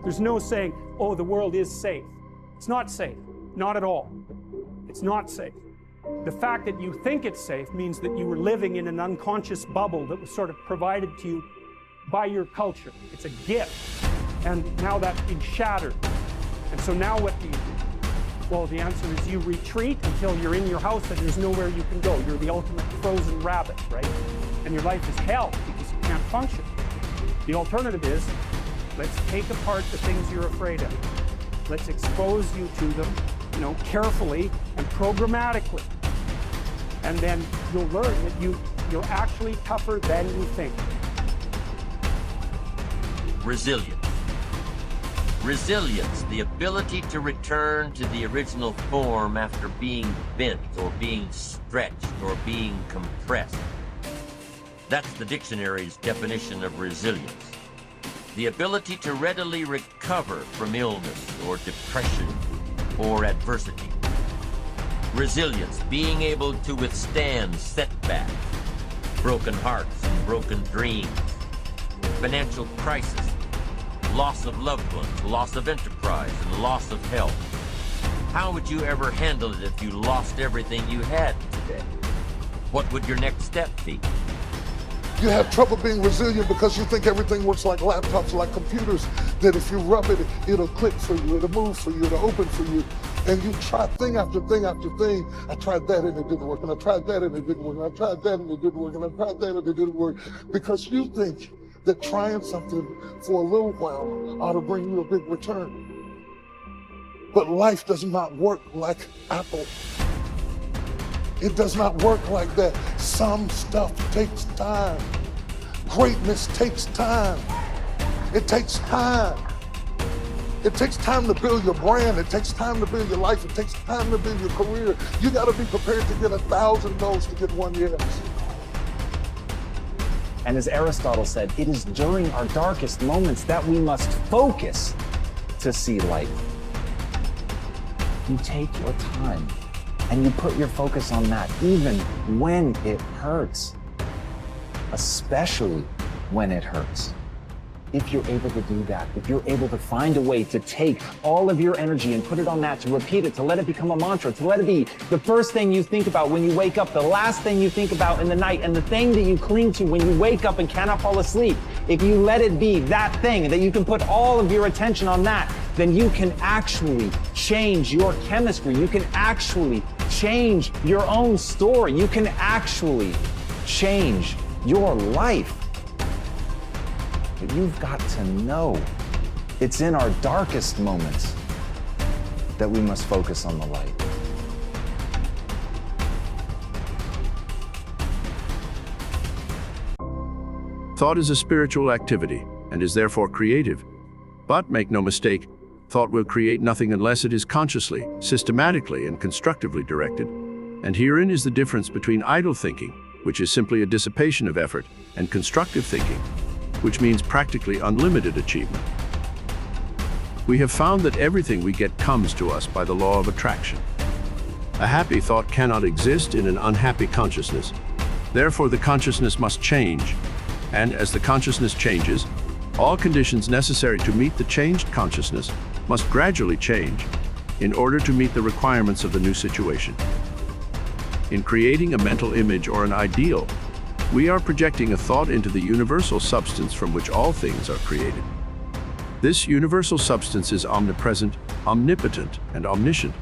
There's no saying, oh, the world is safe. It's not safe. Not at all. It's not safe. The fact that you think it's safe means that you were living in an unconscious bubble that was sort of provided to you by your culture. It's a gift. And now that's been shattered. And so now what do you do? Well, the answer is you retreat until you're in your house and there's nowhere you can go. You're the ultimate frozen rabbit, right? And your life is hell because you can't function. The alternative is, let's take apart the things you're afraid of. Let's expose you to them, carefully and programmatically. And then you'll learn that you're actually tougher than you think. Resilience. Resilience, the ability to return to the original form after being bent or being stretched or being compressed. That's the dictionary's definition of resilience. The ability to readily recover from illness or depression or adversity. Resilience, being able to withstand setbacks, broken hearts and broken dreams, financial crisis, loss of loved ones, loss of enterprise, and loss of health. How would you ever handle it if you lost everything you had today? What would your next step be? You have trouble being resilient because you think everything works like laptops, like computers, that if you rub it, it'll click for you, it'll move for you, it'll open for you. And you try thing after thing after thing. I tried that and it didn't work, and I tried that and it didn't work, and I tried that and it didn't work, and I tried that and it didn't work. Because you think that trying something for a little while ought to bring you a big return. But life does not work like Apple. It does not work like that. Some stuff takes time. Greatness takes time. It takes time. It takes time to build your brand. It takes time to build your life. It takes time to build your career. You got to be prepared to get 1,000 no's to get one yes. And as Aristotle said, it is during our darkest moments that we must focus to see light. You take your time and you put your focus on that, even when it hurts, especially when it hurts. If you're able to do that, if you're able to find a way to take all of your energy and put it on that, to repeat it, to let it become a mantra, to let it be the first thing you think about when you wake up, the last thing you think about in the night, and the thing that you cling to when you wake up and cannot fall asleep, if you let it be that thing, that you can put all of your attention on that, then you can actually change your chemistry. You can actually change your own story. You can actually change your life. But you've got to know it's in our darkest moments that we must focus on the light. Thought is a spiritual activity and is therefore creative. But make no mistake, thought will create nothing unless it is consciously, systematically, and constructively directed. And herein is the difference between idle thinking, which is simply a dissipation of effort, and constructive thinking, which means practically unlimited achievement. We have found that everything we get comes to us by the law of attraction. A happy thought cannot exist in an unhappy consciousness. Therefore, the consciousness must change. And as the consciousness changes, all conditions necessary to meet the changed consciousness must gradually change in order to meet the requirements of the new situation. In creating a mental image or an ideal, we are projecting a thought into the universal substance from which all things are created. This universal substance is omnipresent, omnipotent, and omniscient.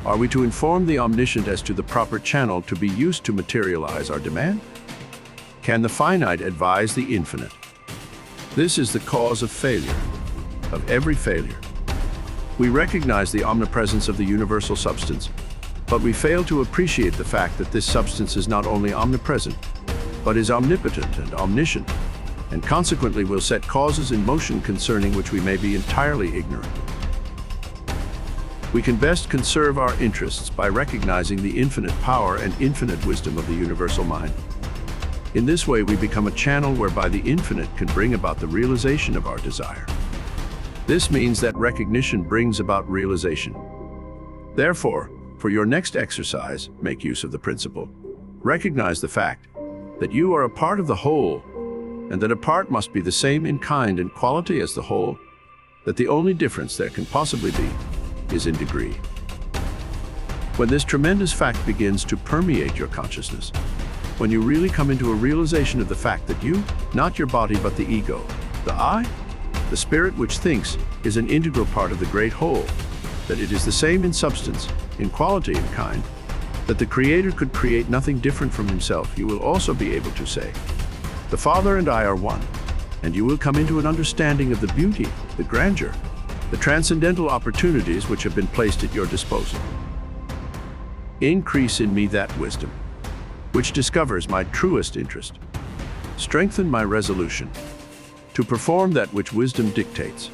Are we to inform the omniscient as to the proper channel to be used to materialize our demand? Can the finite advise the infinite? This is the cause of failure, of every failure. We recognize the omnipresence of the universal substance, but we fail to appreciate the fact that this substance is not only omnipresent, but is omnipotent and omniscient, and consequently will set causes in motion concerning which we may be entirely ignorant. We can best conserve our interests by recognizing the infinite power and infinite wisdom of the universal mind. In this way, we become a channel whereby the infinite can bring about the realization of our desire. This means that recognition brings about realization. Therefore, for your next exercise, make use of the principle. Recognize the fact that you are a part of the whole, and that a part must be the same in kind and quality as the whole. that the only difference there can possibly be is in degree. When this tremendous fact begins to permeate your consciousness, when you really come into a realization of the fact that you, not your body but the ego, the I, the spirit which thinks, is an integral part of the great whole, that it is the same in substance, in quality and kind, that the Creator could create nothing different from himself, you will also be able to say, the Father and I are one, and you will come into an understanding of the beauty, the grandeur, the transcendental opportunities which have been placed at your disposal. Increase in me that wisdom, which discovers my truest interest. Strengthen my resolution to perform that which wisdom dictates,